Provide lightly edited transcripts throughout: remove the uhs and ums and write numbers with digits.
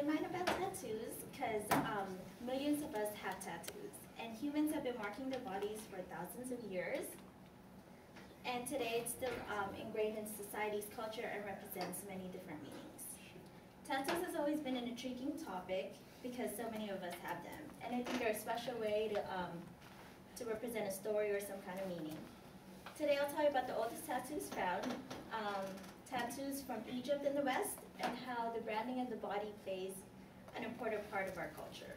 in mind about tattoos because millions of us have tattoos, and humans have been marking their bodies for thousands of years. And today it's still ingrained in society's culture and represents many different meanings. Tattoos has always been an intriguing topic because so many of us have them, and I think they're a special way to represent a story or some kind of meaning. Today I'll tell you about the oldest tattoos found, tattoos from Egypt in the West, and how the branding of the body plays an important part of our culture.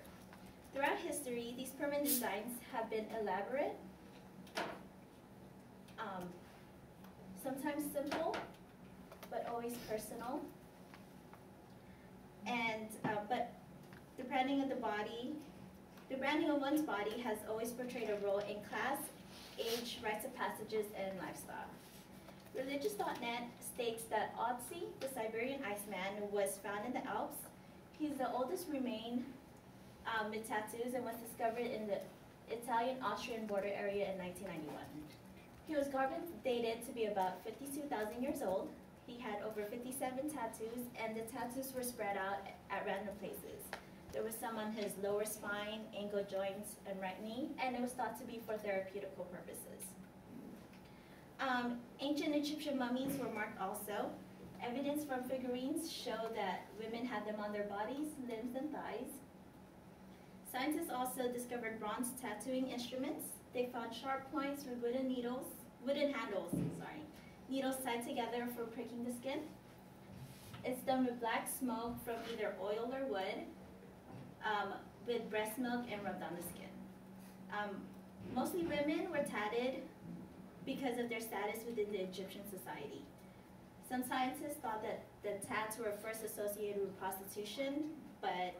Throughout history, these permanent designs have been elaborate, sometimes simple, but always personal. And but the branding of one's body has always portrayed a role in class, age, rites of passages, and lifestyle. Religious.net states that Otzi, the Siberian Iceman, was found in the Alps. He's the oldest remain with tattoos and was discovered in the Italian-Austrian border area in 1991. He was carbon dated to be about 52,000 years old. He had over 57 tattoos, and the tattoos were spread out at random places. There was some on his lower spine, ankle joints, and right knee, and it was thought to be for therapeutical purposes. Ancient Egyptian mummies were marked also. Evidence from figurines show that women had them on their bodies, limbs, and thighs. Scientists also discovered bronze tattooing instruments. They found sharp points with wooden handles, needles tied together for pricking the skin. It's done with black smoke from either oil or wood, with breast milk and rubbed on the skin. Mostly women were tatted because of their status within the Egyptian society. Some scientists thought that the tats were first associated with prostitution, but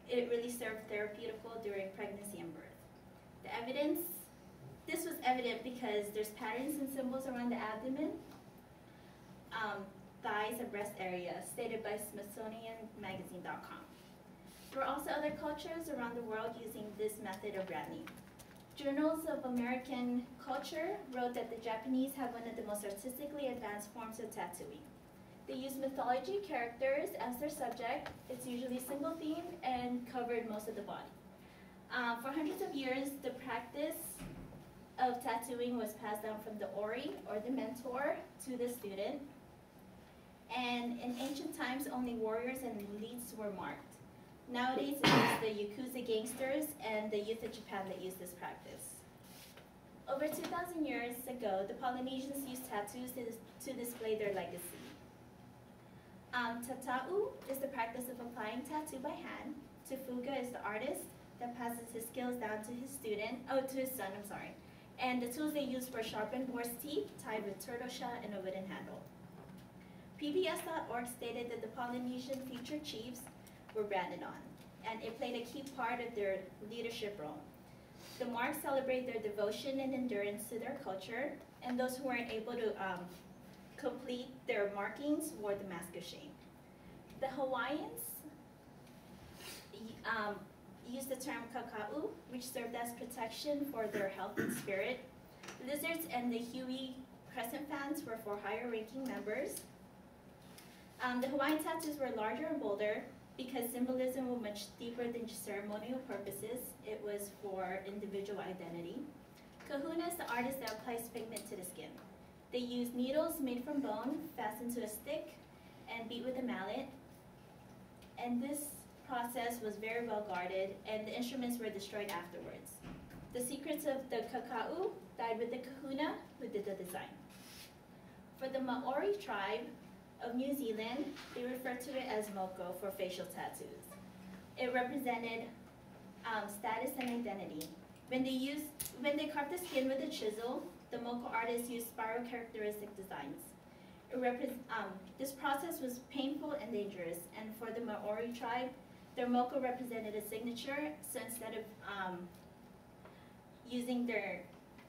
it really served therapeutical during pregnancy and birth. This was evident because there's patterns and symbols around the abdomen, thighs, and breast area, stated by SmithsonianMagazine.com. There were also other cultures around the world using this method of branding. Journals of American Culture wrote that the Japanese have one of the most artistically advanced forms of tattooing. They use mythology characters as their subject. It's usually single theme and covered most of the body. For hundreds of years, the practice of tattooing was passed down from the ori, or the mentor, to the student. And in ancient times, only warriors and elites were marked. Nowadays, it is the Yakuza gangsters and the youth of Japan that use this practice. Over 2,000 years ago, the Polynesians used tattoos to display their legacy. Tata'u is the practice of applying tattoo by hand. Tufuga is the artist that passes his skills down to his son, And the tools they used were sharpened horse teeth tied with turtle shell and a wooden handle. PBS.org stated that the Polynesian future chiefs were branded on, and it played a key part of their leadership role. The marks celebrate their devotion and endurance to their culture, and those who weren't able to complete their markings wore the mask of shame. The Hawaiians used the term kaka'u, which served as protection for their health and spirit. Lizards and the Huey crescent fans were for higher ranking members. The Hawaiian tattoos were larger and bolder because symbolism was much deeper than just ceremonial purposes. It was for individual identity. Kahuna is the artist that applies pigment to the skin. They used needles made from bone, fastened to a stick, and beat with a mallet. And this process was very well guarded, and the instruments were destroyed afterwards. The secrets of the kaka'u died with the kahuna who did the design. For the Maori tribe of New Zealand, they refer to it as moko for facial tattoos. It represented status and identity. When they carved the skin with a chisel, the moko artists used spiral characteristic designs. This process was painful and dangerous, and for the Maori tribe, their moko represented a signature, so instead of using their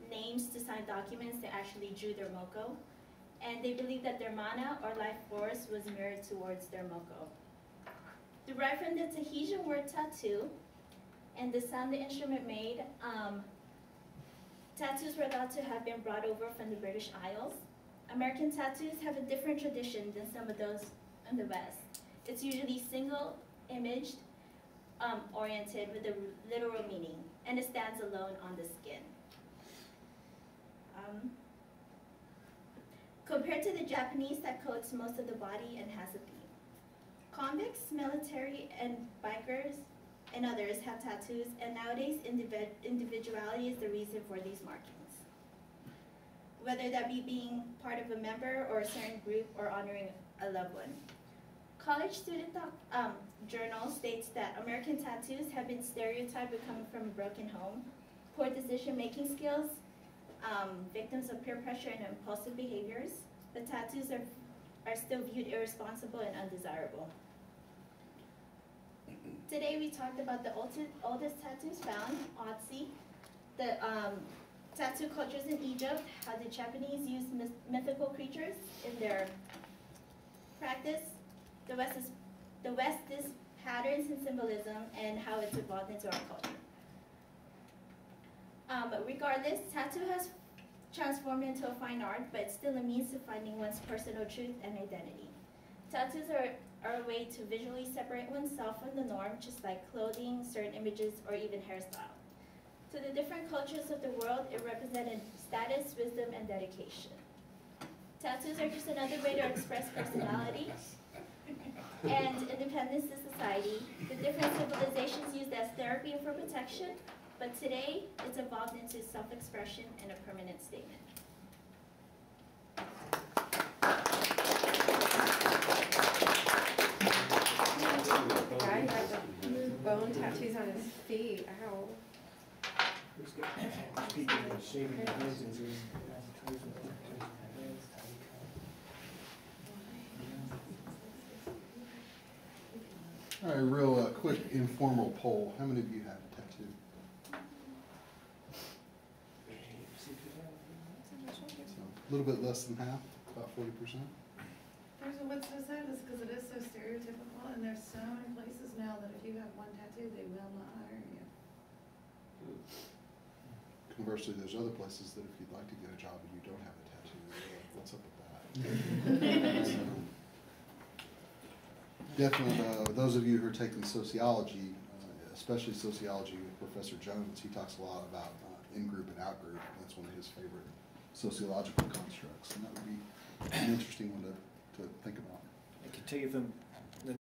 names to sign documents, they actually drew their moko. And they believed that their mana, or life force, was mirrored towards their moko. Derived from the Tahitian word tattoo, and the sound the instrument made, tattoos were thought to have been brought over from the British Isles. American tattoos have a different tradition than some of those in the West. It's usually single imaged, oriented with a literal meaning, and it stands alone on the skin. Compared to the Japanese that coats most of the body and has a theme. Convicts, military, and bikers and others have tattoos, and nowadays individuality is the reason for these markings. Whether that be being part of a member or a certain group or honoring a loved one. College student journal states that American tattoos have been stereotyped with coming from a broken home, poor decision-making skills, victims of peer pressure and impulsive behaviors. The tattoos are still viewed irresponsible and undesirable. Today we talked about the oldest tattoos found, Otzi, the tattoo cultures in Egypt, how the Japanese used mythical creatures in their practice. The West is patterns and symbolism, and how it's evolved into our culture. Regardless, tattoo has transformed into a fine art, but it's still a means to finding one's personal truth and identity. Tattoos are a way to visually separate oneself from the norm, just like clothing, certain images, or even hairstyle. To the different cultures of the world, it represented status, wisdom, and dedication. Tattoos are just another way to express personality and independence in society. The different civilizations used as therapy and for protection, but today it's evolved into self-expression and a permanent statement. The guy had the bone tattoos on his feet. Ow. All right, real quick informal poll. How many of you have a tattoo? So, a little bit less than half, about 40%. What's so sad is because it is so stereotypical, and there's so many places now that if you have one tattoo, they will not hire you. Conversely, there's other places that if you'd like to get a job and you don't have a tattoo, they're like, what's up with that? So, definitely, those of you who are taking sociology, especially sociology with Professor Jones, he talks a lot about in-group and out-group. That's one of his favorite sociological constructs, and that would be an interesting one to think about. I can tell you